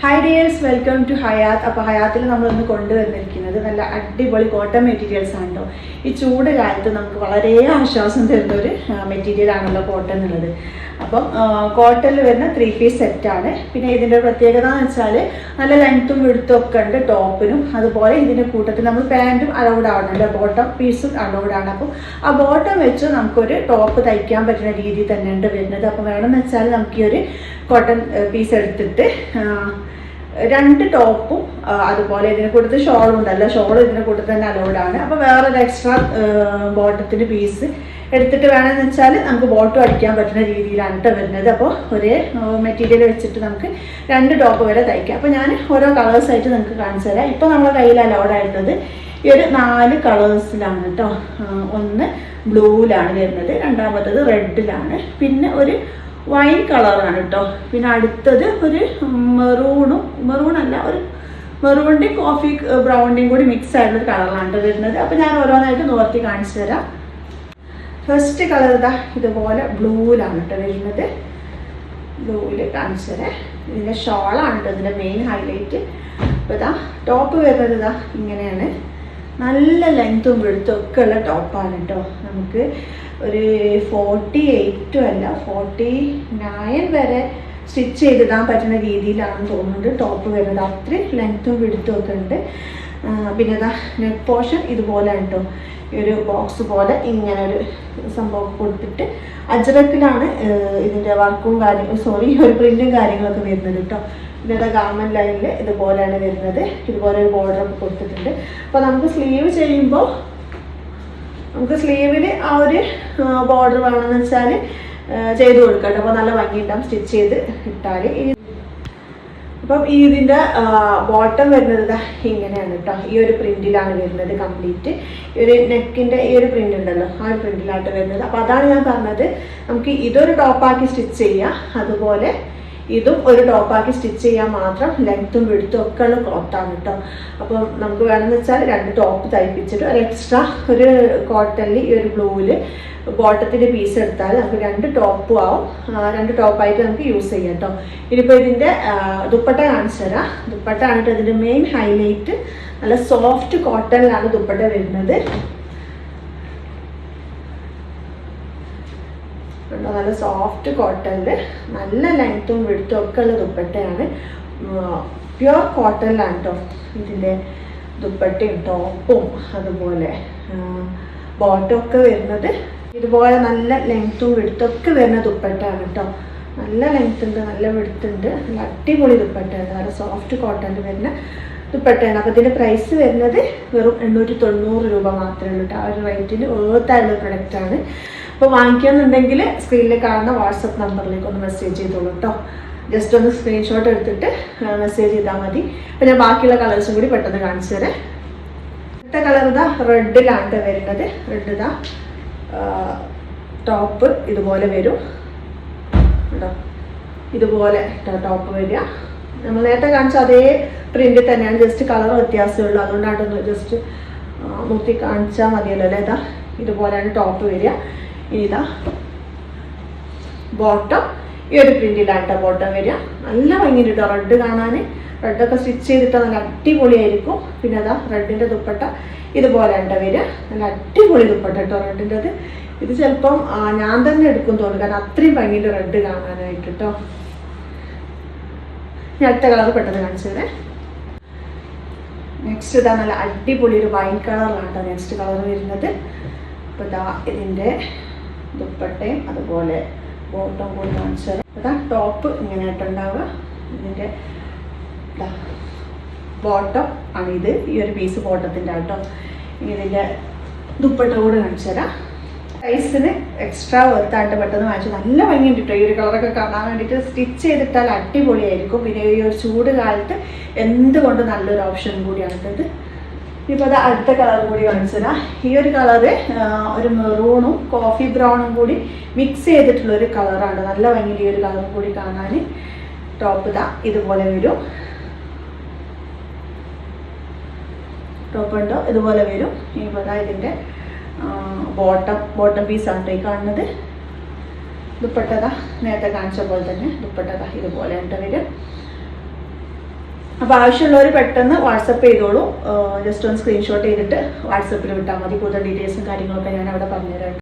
Hi dears, welcome to Hayat. അപ്പോൾ ഹയാത്തിൽ നമ്മളൊന്ന് കൊണ്ടുവന്നിരിക്കുന്നത് നല്ല അടിപൊളി കോട്ടൺ മെറ്റീരിയൽസ് ആണ് കേട്ടോ. ഈ ചൂട് കാലത്ത് നമുക്ക് വളരെ ആശ്വാസം തരുന്ന ഒരു മെറ്റീരിയൽ ആണല്ലോ കോട്ടൺ എന്നുള്ളത്. അപ്പം കോട്ടണിൽ വരുന്ന 3 പീസ് സെറ്റാണ്. പിന്നെ ഇതിൻ്റെ പ്രത്യേകത എന്ന് വെച്ചാൽ നല്ല ലെങ്ത്തും വിടുത്തും ഒക്കെ ഉണ്ട് ടോപ്പിനും. അതുപോലെ ഇതിൻ്റെ കൂട്ടത്തിൽ നമ്മൾ പാൻറ്റും അലൗഡ് ആവണമല്ലോ, ബോട്ടം പീസും അലൗഡ് ആണ്. അപ്പം ആ ബോട്ടം വെച്ച് നമുക്കൊരു ടോപ്പ് തയ്ക്കാൻ പറ്റുന്ന രീതിയിൽ തന്നെയുണ്ട് വരുന്നത്. അപ്പോൾ വേണമെന്ന് വെച്ചാൽ നമുക്ക് ഈ ഒരു കോട്ടൺ പീസ് എടുത്തിട്ട് 2 ടോപ്പും അതുപോലെ ഇതിനെ കൂട്ടത്തിൽ ഷോളും ഉണ്ടല്ലോ, ഷോൾ ഇതിനെ കൂട്ടത്തിൽ തന്നെ അലൗഡാണ്. അപ്പോൾ വേറൊരു എക്സ്ട്രാ ബോട്ടത്തിൻ്റെ പീസ് എടുത്തിട്ട് വേണമെന്ന് വെച്ചാൽ നമുക്ക് ബോട്ടും അടിക്കാൻ പറ്റുന്ന രീതിയിലാണ് കേട്ടോ വരുന്നത്. അപ്പോൾ ഒരേ മെറ്റീരിയൽ വെച്ചിട്ട് നമുക്ക് 2 ടോപ്പ് വരെ തയ്ക്കാം. അപ്പോൾ ഞാൻ ഓരോ കളേഴ്സായിട്ട് നിങ്ങൾക്ക് കാണിച്ചു തരാം. ഇപ്പോൾ നമ്മുടെ കയ്യിൽ അലൗഡായിട്ടുള്ളത് ഈ ഒരു 4 കളേഴ്സിലാണ് കേട്ടോ. ഒന്ന് ബ്ലൂവിലാണ് വരുന്നത്, രണ്ടാമത്തത് റെഡിലാണ്, പിന്നെ ഒരു വൈൻ കളറാണ് കേട്ടോ. പിന്നെ അടുത്തത് ഒരു മെറൂണല്ല, ഒരു മെറൂണിൻ്റെയും കോഫി ബ്രൗണിൻ്റെയും കൂടി മിക്സ് ആയിട്ടുള്ളൊരു കളറാണ് വരുന്നത്. അപ്പോൾ ഞാൻ ഓരോന്നായിട്ട് നോർത്തി കാണിച്ചു തരാം. ഫസ്റ്റ് കളർ ഇതാ ഇതുപോലെ ബ്ലൂവിലാണ് കേട്ടോ വരുന്നത്. ബ്ലൂവിൽ കാണിച്ചു തരാം. ഇതിൻ്റെ ഷോളാണ് കേട്ടോ ഇതിൻ്റെ മെയിൻ ഹൈലൈറ്റ്. അപ്പോൾ ഇതാ ടോപ്പ് വരുന്നത് ഇതാ ഇങ്ങനെയാണ്. നല്ല ലെങ്ത്തും വിടുത്തും ഒക്കെ ഉള്ള ടോപ്പാണ് കേട്ടോ. നമുക്ക് ഒരു 48 അല്ല 49 വരെ സ്റ്റിച്ച് ചെയ്തിടാൻ പറ്റുന്ന രീതിയിലാണെന്ന് തോന്നുന്നുണ്ട് ടോപ്പ് വരുന്നത്. അത്രയും ലെങ്ത്തും വിടുത്തും ഒക്കെ ഉണ്ട്. പിന്നെ ഇതാ നെക്ക് പോർഷൻ ഇതുപോലെ കേട്ടോ, ഈ ഒരു ബോക്സ് പോലെ ഇങ്ങനെ ഒരു സംഭവം കൊടുത്തിട്ട് അജ്രക്കിലാണ് ഇതിൻ്റെ വർക്കും ഒരു പ്രിൻറ്റും കാര്യങ്ങളൊക്കെ വരുന്നത് കേട്ടോ. പിന്നെ ഇതാ ഗാർമെൻറ്റ് ലൈനിൽ ഇതുപോലെയാണ് വരുന്നത്. ഇതുപോലെ ഒരു ബോർഡറൊക്കെ കൊടുത്തിട്ടുണ്ട്. അപ്പോൾ നമുക്ക് സ്ലീവ് ചെയ്യുമ്പോൾ നമുക്ക് സ്ലീവിൽ ആ ഒരു ബോർഡർ വേണമെന്ന് വെച്ചാൽ ചെയ്ത് കൊടുക്കാം കേട്ടോ. അപ്പോൾ നല്ല ഭംഗിയുണ്ടാവും സ്റ്റിച്ച് ചെയ്ത് ഇട്ടാൽ. അപ്പം ഇതിൻ്റെ ബോട്ടം വരുന്നത് ഇങ്ങനെയാണ് കേട്ടോ. ഈ ഒരു പ്രിൻറ്റിലാണ് വരുന്നത് കംപ്ലീറ്റ്. ഈ ഒരു നെക്കിൻ്റെ ഈ ഒരു പ്രിൻ്റ് ഉണ്ടല്ലോ, ആ ഒരു പ്രിൻറ്റിലായിട്ട് വരുന്നത്. അപ്പോൾ അതാണ് ഞാൻ പറഞ്ഞത്, നമുക്ക് ഇതൊരു ടോപ്പാക്കി സ്റ്റിച്ച് ചെയ്യാം, അതുപോലെ ഇതും ഒരു ടോപ്പാക്കി സ്റ്റിച്ച് ചെയ്യാൻ മാത്രം ലെങ്ത്തും വിടുത്തും ഒക്കെ ഉള്ള ക്ലോത്താണ് കേട്ടോ. അപ്പോൾ നമുക്ക് വേണമെന്ന് വെച്ചാൽ 2 ടോപ്പ് തയ്പ്പിച്ചിട്ട് ഒരു എക്സ്ട്രാ ഒരു കോട്ടണിൽ ഈ ഒരു ബ്ലൂവിൽ ബോട്ടത്തിൻ്റെ പീസ് എടുത്താൽ നമുക്ക് 2 ടോപ്പും ആവും. 2 ടോപ്പായിട്ട് നമുക്ക് യൂസ് ചെയ്യാം കേട്ടോ. ഇനിയിപ്പോൾ ഇതിൻ്റെ ദുപ്പട്ട കാണിച്ചു തരാം. ദുപ്പട്ടയാണ് കേട്ടോ ഇതിൻ്റെ മെയിൻ ഹൈലൈറ്റ്. നല്ല സോഫ്റ്റ് കോട്ടണിലാണ് ദുപ്പട്ട വരുന്നത്. നല്ല സോഫ്റ്റ് കോട്ടണിൽ നല്ല ലെങ്ത്തും വിടുത്തും ഒക്കെ ഉള്ള ദുപ്പട്ടയാണ്. പ്യുവർ കോട്ടണിലാണ് കേട്ടോ ഇതിൻ്റെ ദുപ്പട്ടയും ടോപ്പും അതുപോലെ ബോട്ടം ഒക്കെ വരുന്നത്. ഇതുപോലെ നല്ല ലെങ്ത്തും വിടുത്തും ഒക്കെ വരുന്ന ദുപ്പട്ടയാണ് കേട്ടോ. നല്ല ലെങ്ത് ഉണ്ട്, നല്ല വിടുത്തുണ്ട്, നല്ല അടിപൊളി ദുപ്പട്ടയാണ്. നല്ല സോഫ്റ്റ് കോട്ടണിൽ വരുന്ന ദുപ്പട്ടയാണ്. അപ്പോൾ ഇതിൻ്റെ പ്രൈസ് വരുന്നത് വെറും 890 രൂപ മാത്രമേ ഉള്ളൂ കേട്ടോ. ആ ഒരു റേറ്റിന് വേർത്തായുള്ള പ്രൊഡക്റ്റാണ്. അപ്പോൾ വാങ്ങിക്കുകയെന്നുണ്ടെങ്കിൽ സ്ക്രീനിൽ കാണുന്ന വാട്സപ്പ് നമ്പറിലേക്ക് ഒന്ന് മെസ്സേജ് ചെയ്തോളൂ കേട്ടോ. ജസ്റ്റ് ഒന്ന് സ്ക്രീൻഷോട്ട് എടുത്തിട്ട് മെസ്സേജ് ചെയ്താൽ മതി. അപ്പോൾ ഞാൻ ബാക്കിയുള്ള കളേഴ്സും കൂടി പെട്ടെന്ന് കാണിച്ചു തരാം. അടുത്ത കളർ ഇതാ റെഡിലാണ് വരുന്നത്. റെഡ് ഇതാ ടോപ്പ് ഇതുപോലെ വരും കേട്ടോ. ഇതുപോലെ ടോപ്പ് വരിക. നമ്മൾ നേരത്തെ കാണിച്ച അതേ പ്രിൻ്റ് തന്നെയാണ്, ജസ്റ്റ് കളർ വ്യത്യാസമേ ഉള്ളൂ. അതുകൊണ്ടാണ് ജസ്റ്റ് മുത്തി കാണിച്ചാൽ മതിയല്ലോ അല്ലേ. ഇതാ ഇതുപോലെയാണ് ടോപ്പ് വരിക. ഇതാ ബോട്ടം ഈ ഒരു പ്രിന്റിലാട്ടോ ബോട്ടം വരിക. നല്ല ഭംഗിയുണ്ട് കേട്ടോ റെഡ് കാണാൻ. റെഡൊക്കെ സ്റ്റിച്ച് ചെയ്തിട്ടാൽ നല്ല അടിപൊളിയായിരിക്കും. പിന്നെ അതാ റെഡിൻ്റെ ദുപ്പട്ട ഇതുപോലെ ഉണ്ട വരിക. നല്ല അടിപൊളി ദുപ്പട്ട കേട്ടോ റെഡിൻ്റെത്. ഇത് ചിലപ്പം ഞാൻ തന്നെ എടുക്കും തോന്നുന്നു, കാരണം അത്രയും ഭംഗിയുണ്ട് റെഡ് കാണാനായിട്ട് കേട്ടോ. ഞാൻ അടുത്ത കളർ പെട്ടെന്ന് കാണിച്ചു തരാം. നെക്സ്റ്റ് ഇതാ നല്ല അടിപൊളി ഒരു വൈൻ കളറിലാണ് കേട്ടോ നെക്സ്റ്റ് കളർ വരുന്നത്. അപ്പോൾ ഇതാ ഇതിൻ്റെ ദുപ്പട്ടയും അതുപോലെ ബോട്ടം കൂടി കാണിച്ചു തരാം. അതാ ടോപ്പ് ഇങ്ങനെയായിട്ടുണ്ടാവുക. ഇതിൻ്റെ ബോട്ടം ആണിത്. ഈ ഒരു പീസ് ബോട്ടത്തിൻ്റെ കേട്ടോ. ഇതിൻ്റെ ദുപ്പട്ട കൂടി കാണിച്ചു തരാം. പ്രൈസിന് എക്സ്ട്രാ വെർത്തായിട്ട് പെട്ടെന്ന് വാങ്ങിച്ചു. നല്ല ഭംഗിയുണ്ട് കേട്ടോ ഈ ഒരു കളറൊക്കെ കാണാൻ വേണ്ടിയിട്ട്. സ്റ്റിച്ച് ചെയ്തിട്ടാൽ അടിപൊളിയായിരിക്കും. പിന്നെ ഈ ഒരു ചൂട് കാലത്ത് എന്തുകൊണ്ട് നല്ലൊരു ഓപ്ഷൻ കൂടിയാണ് ഇത്. ഇപ്പോൾ അത് അടുത്ത കളർ കൂടി കാണിച്ചു തരാം. ഈ ഒരു കളറ് ഒരു മെറൂണും കോഫി ബ്രൗണും കൂടി മിക്സ് ചെയ്തിട്ടുള്ളൊരു കളറാണ്. നല്ല ഭംഗിയിൽ ഈ ഒരു കളർ കൂടി കാണാൻ. ടോപ്പ് ഇതാ ഇതുപോലെ വരും. ടോപ്പ് ഉണ്ടോ ഇതുപോലെ വരും. ഇപ്പോൾ ഇതാ ഇതിൻ്റെ ബോട്ടം പീസാണ് ഈ കാണുന്നത്. ദുപ്പട്ട നേരത്തെ കാണിച്ച പോലെ തന്നെ ദുപ്പട്ട ഇതുപോലെ ഉണ്ട് വരും. അപ്പോൾ ആവശ്യമുള്ളവർ പെട്ടെന്ന് വാട്സപ്പ് ചെയ്തോളൂ. ജസ്റ്റ് ഒന്ന് സ്ക്രീൻഷോട്ട് ചെയ്തിട്ട് വാട്സപ്പിൽ വിട്ടാൽ മതി. കൂടുതൽ ഡീറ്റെയിൽസും കാര്യങ്ങളൊക്കെ ഞാൻ അവിടെ പറഞ്ഞുതരാം.